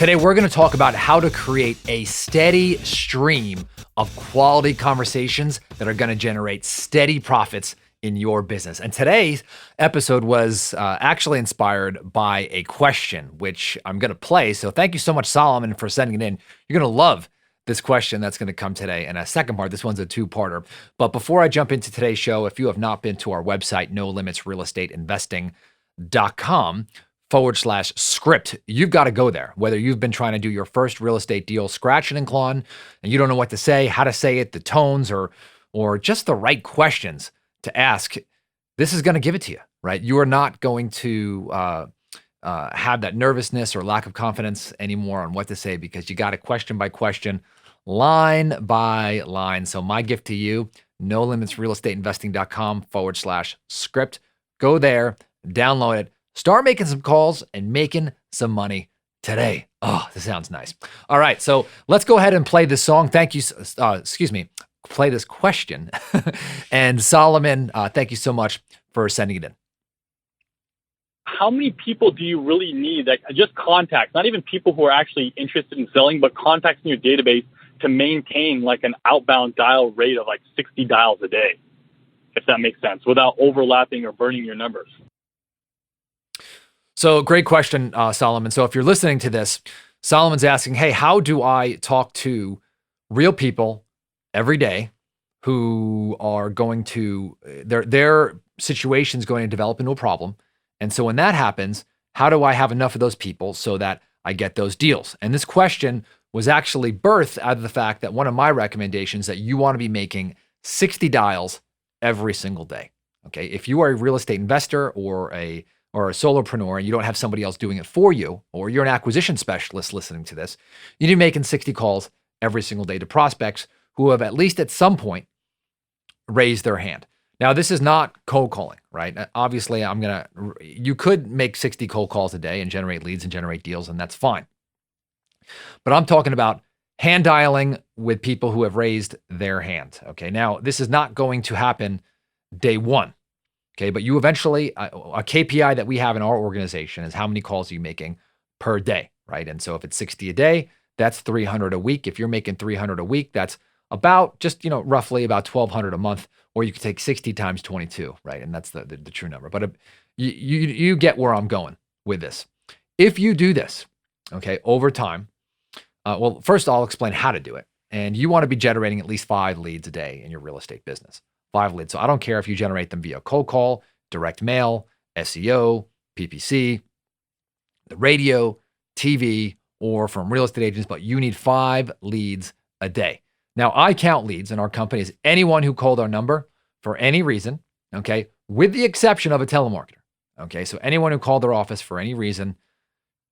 Today, we're going to talk about how to create a steady stream of quality conversations that are going to generate steady profits in your business. And today's episode was actually inspired by a question, which I'm going to play. So thank you so much, Solomon, for sending it in. You're going to love this question that's going to come today. And a second part, this one's a two-parter. But before I jump into today's show, if you have not been to our website, nolimitrealestateinvesting.com/script, you've got to go there. Whether you've been trying to do your first real estate deal, scratching and clawing, and you don't know what to say, how to say it, the tones, or just the right questions to ask, this is going to give it to you, right? You are not going to have that nervousness or lack of confidence anymore on what to say because you got it question by question, line by line. So my gift to you, nolimitrealestateinvesting.com/script. Go there, download it, start making some calls and making some money today. Oh, this sounds nice. All right, so let's go ahead and play this song. Thank you. Play this question. And Solomon, thank you so much for sending it in. How many people do you really need, like just contacts, not even people who are actually interested in selling, but contacts in your database to maintain like an outbound dial rate of like 60 dials a day, if that makes sense, without overlapping or burning your numbers? So great question, Solomon. So if you're listening to this, Solomon's asking, hey, how do I talk to real people every day who are going to, their situation's going to develop into a problem. And so when that happens, how do I have enough of those people so that I get those deals? And this question was actually birthed out of the fact that one of my recommendations that you want to be making 60 dials every single day. Okay. If you are a real estate investor or a solopreneur and you don't have somebody else doing it for you, or you're an acquisition specialist listening to this, you need to be making 60 calls every single day to prospects who have at least at some point raised their hand. Now, this is not cold calling, right? Obviously, you could make 60 cold calls a day and generate leads and generate deals, and that's fine. But I'm talking about hand dialing with people who have raised their hand. Okay. Now, this is not going to happen day one. Okay. But you eventually, a KPI that we have in our organization is how many calls are you making per day, right? And so if it's 60 a day, that's 300 a week. If you're making 300 a week, that's about just, roughly about 1,200 a month, or you could take 60 times 22, right? And that's the true number. But you get where I'm going with this. If you do this, okay, over time, well, first I'll explain how to do it. And you want to be generating at least 5 leads a day in your real estate business. 5 leads. So I don't care if you generate them via cold call, direct mail, SEO, PPC, the radio, TV, or from real estate agents, but you need 5 leads a day. Now, I count leads in our company as anyone who called our number for any reason, okay, with the exception of a telemarketer, okay? So anyone who called our office for any reason,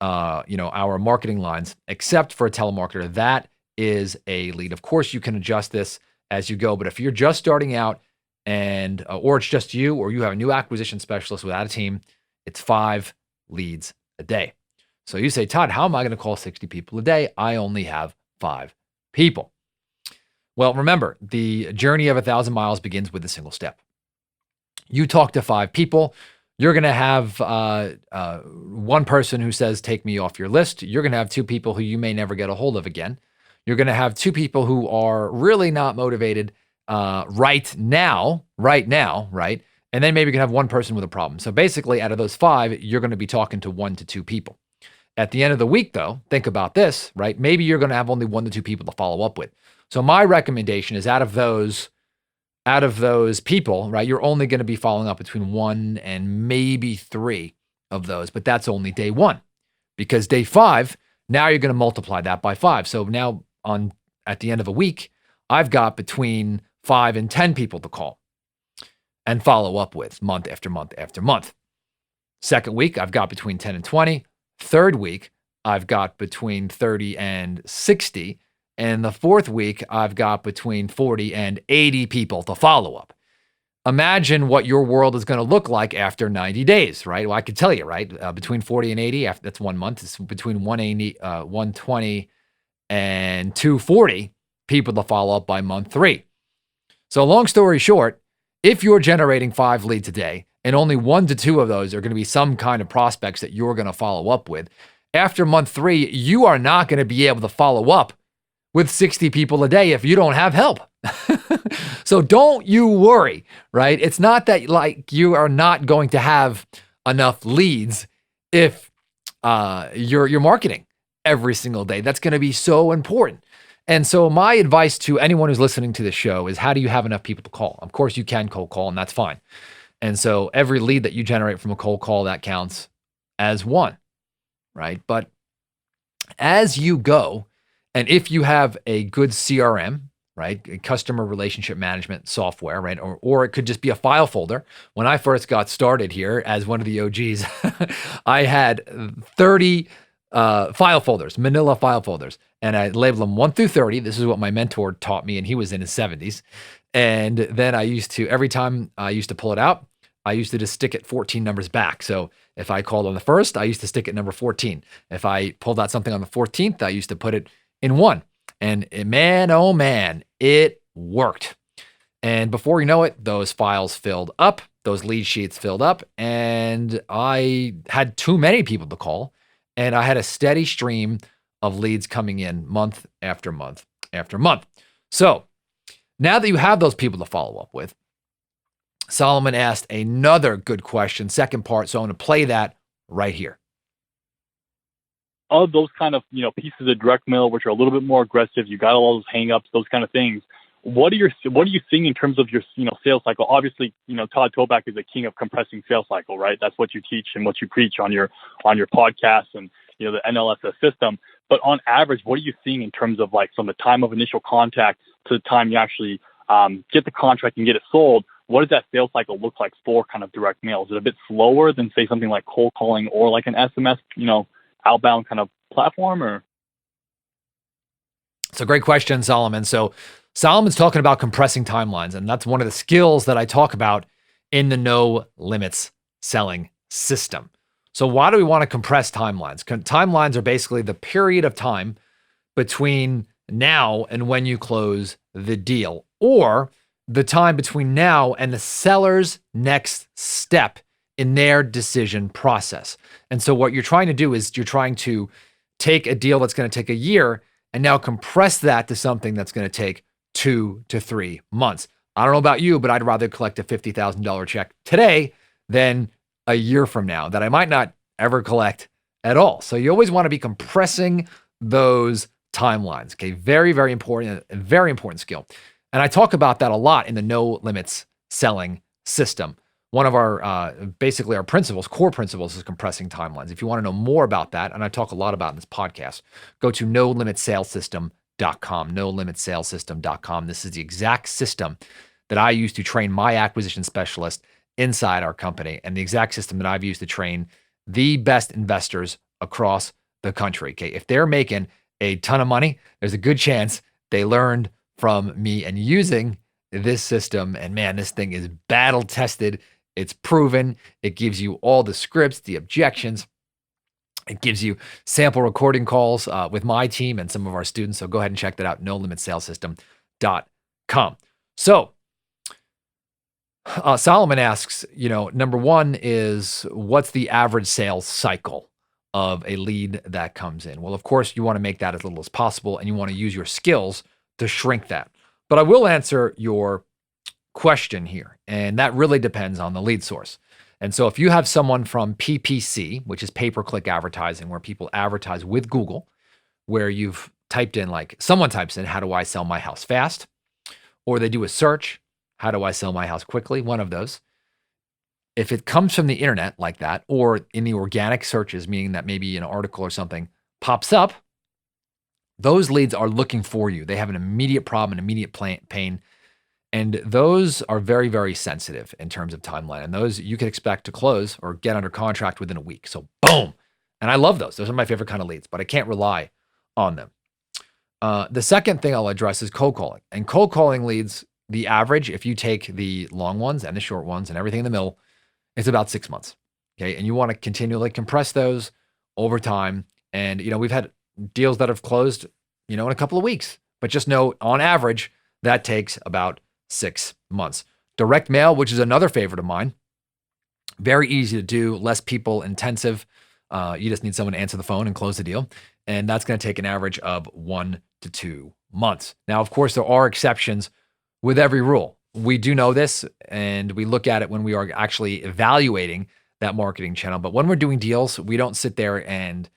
our marketing lines, except for a telemarketer, that is a lead. Of course, you can adjust this as you go, but if you're just starting out and, or it's just you, or you have a new acquisition specialist without a team, it's 5 leads a day. So you say, Todd, how am I going to call 60 people a day? I only have 5 people. Well, remember, the journey of 1,000 miles begins with a single step. You talk to 5 people. You're going to have one person who says, take me off your list. You're going to have 2 people who you may never get a hold of again. You're going to have 2 people who are really not motivated right now, right? And then maybe you're going to have 1 person with a problem. So basically, out of those 5, you're going to be talking to 1 to 2 people. At the end of the week, though, think about this, right? Maybe you're going to have only 1 to 2 people to follow up with. So my recommendation is out of those people, right, you're only going to be following up between 1 and maybe 3 of those, but that's only day 1, because day 5, now you're going to multiply that by 5. So now at the end of a week, I've got between 5 and 10 people to call and follow up with month after month after month. Second week, I've got between 10 and 20. Third week, I've got between 30 and 60. And the fourth week, I've got between 40 and 80 people to follow up. Imagine what your world is going to look like after 90 days, right? Well, I could tell you, right? Between 40 and 80, that's 1 month. It's between 120 and 240 people to follow up by month 3. So long story short, if you're generating 5 leads a day and only 1 to 2 of those are going to be some kind of prospects that you're going to follow up with, after month 3, you are not going to be able to follow up with 60 people a day if you don't have help. So don't you worry, right? It's not that like you are not going to have enough leads if you're marketing every single day. That's going to be so important. And so my advice to anyone who's listening to this show is, how do you have enough people to call? Of course, you can cold call, and that's fine. And so every lead that you generate from a cold call, that counts as one, right? But as you go, and if you have a good CRM, right, a customer relationship management software, right, or it could just be a file folder. When I first got started here as one of the OGs, I had 30 file folders, manila file folders, and I labeled them 1 through 30. This is what my mentor taught me, and he was in his 70s. And then I used to, every time I used to pull it out, I used to just stick it 14 numbers back. So if I called on the first, I used to stick it number 14. If I pulled out something on the 14th, I used to put it in 1. And man, oh man, it worked. And before you know it, those files filled up, those lead sheets filled up, and I had too many people to call. And I had a steady stream of leads coming in month after month after month. So now that you have those people to follow up with, Solomon asked another good question, second part. So I'm going to play that right here. Of those kind of, pieces of direct mail, which are a little bit more aggressive, you got all those hang-ups, those kind of things. What are you seeing in terms of your, sales cycle? Obviously, Todd Toback is the king of compressing sales cycle, right? That's what you teach and what you preach on your podcast and, the NLSS system. But on average, what are you seeing in terms of like from the time of initial contact to the time you actually get the contract and get it sold? What does that sales cycle look like for kind of direct mail? Is it a bit slower than say something like cold calling or like an SMS, outbound kind of platform? Or it's a great question, Solomon. So Solomon's talking about compressing timelines, and that's one of the skills that I talk about in the No Limits selling system. So why do we want to compress timelines? Timelines are basically the period of time between now and when you close the deal, or the time between now and the seller's next step in their decision process. And so what you're trying to do is you're trying to take a deal that's going to take a year and now compress that to something that's going to take 2 to 3 months. I don't know about you, but I'd rather collect a $50,000 check today than a year from now that I might not ever collect at all. So you always want to be compressing those timelines. Okay. Very, very important, a very important skill. And I talk about that a lot in the No Limits selling system. One of our, basically our principles, core principles, is compressing timelines. If you want to know more about that, and I talk a lot about in this podcast, go to nolimitsalessystem.com, nolimitsalessystem.com. This is the exact system that I use to train my acquisition specialist inside our company, and the exact system that I've used to train the best investors across the country. Okay, if they're making a ton of money, there's a good chance they learned from me and using this system. And man, this thing is battle tested. It's proven. It gives you all the scripts, the objections. It gives you sample recording calls with my team and some of our students. So go ahead and check that out, nolimitsalessystem.com. So Solomon asks, number one is, what's the average sales cycle of a lead that comes in? Well, of course, you want to make that as little as possible, and you want to use your skills to shrink that. But I will answer your question here, and that really depends on the lead source. And so if you have someone from PPC, which is pay-per-click advertising, where people advertise with Google, where you've typed in, like someone types in, how do I sell my house fast? Or they do a search, how do I sell my house quickly? One of those. If it comes from the internet like that, or in the organic searches, meaning that maybe an article or something pops up, those leads are looking for you. They have an immediate problem, an immediate pain. And those are very, very sensitive in terms of timeline. And those you can expect to close or get under contract within a week. So boom. And I love those. Those are my favorite kind of leads, but I can't rely on them. The second thing I'll address is cold calling. And cold calling leads, the average, if you take the long ones and the short ones and everything in the middle, it's about 6 months. Okay. And you want to continually compress those over time. And, we've had deals that have closed, in a couple of weeks, but just know on average, that takes about 6 months. Direct mail, which is another favorite of mine, very easy to do, less people intensive. You just need someone to answer the phone and close the deal. And that's going to take an average of 1 to 2 months. Now, of course, there are exceptions with every rule. We do know this, and we look at it when we are actually evaluating that marketing channel. But when we're doing deals, we don't sit there and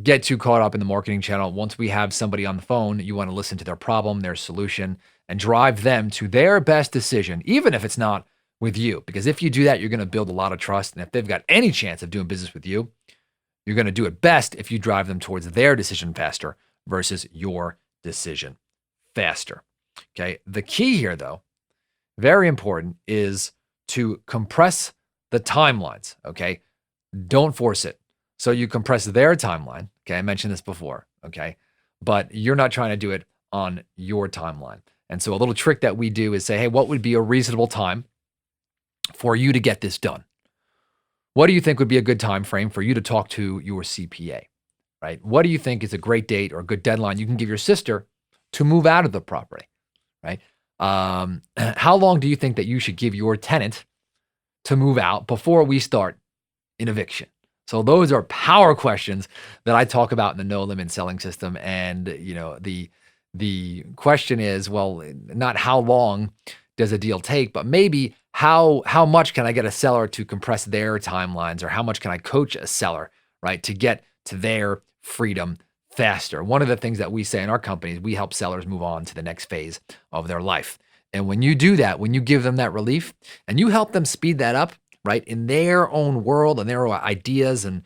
get too caught up in the marketing channel. Once we have somebody on the phone, you want to listen to their problem, their solution, and drive them to their best decision, even if it's not with you. Because if you do that, you're going to build a lot of trust. And if they've got any chance of doing business with you, you're going to do it best if you drive them towards their decision faster versus your decision faster. Okay. The key here, though, very important, is to compress the timelines. Okay. Don't force it. So you compress their timeline. Okay. I mentioned this before. Okay. But you're not trying to do it on your timeline. And so a little trick that we do is say, hey, what would be a reasonable time for you to get this done? What do you think would be a good time frame for you to talk to your CPA, right? What do you think is a great date or a good deadline you can give your sister to move out of the property, right? How long do you think that you should give your tenant to move out before we start an eviction? So those are power questions that I talk about in the no limit selling system. And, the question is, well, not how long does a deal take, but maybe how much can I get a seller to compress their timelines, or how much can I coach a seller, right, to get to their freedom faster? One of the things that we say in our company is we help sellers move on to the next phase of their life. And when you do that, when you give them that relief and you help them speed that up, right, in their own world and their ideas and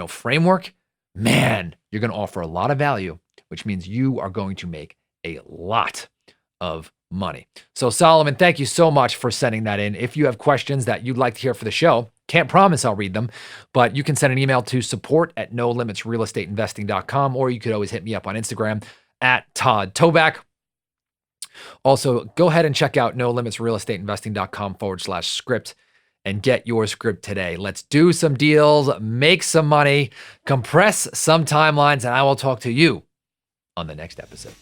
framework, man, you're going to offer a lot of value, which means you are going to make a lot of money. So Solomon, thank you so much for sending that in. If you have questions that you'd like to hear for the show, can't promise I'll read them, but you can send an email to support@nolimitsrealestateinvesting.com, or you could always hit me up on Instagram at Todd Toback. Also, go ahead and check out nolimitsrealestateinvesting.com/script and get your script today. Let's do some deals, make some money, compress some timelines, and I will talk to you on the next episode.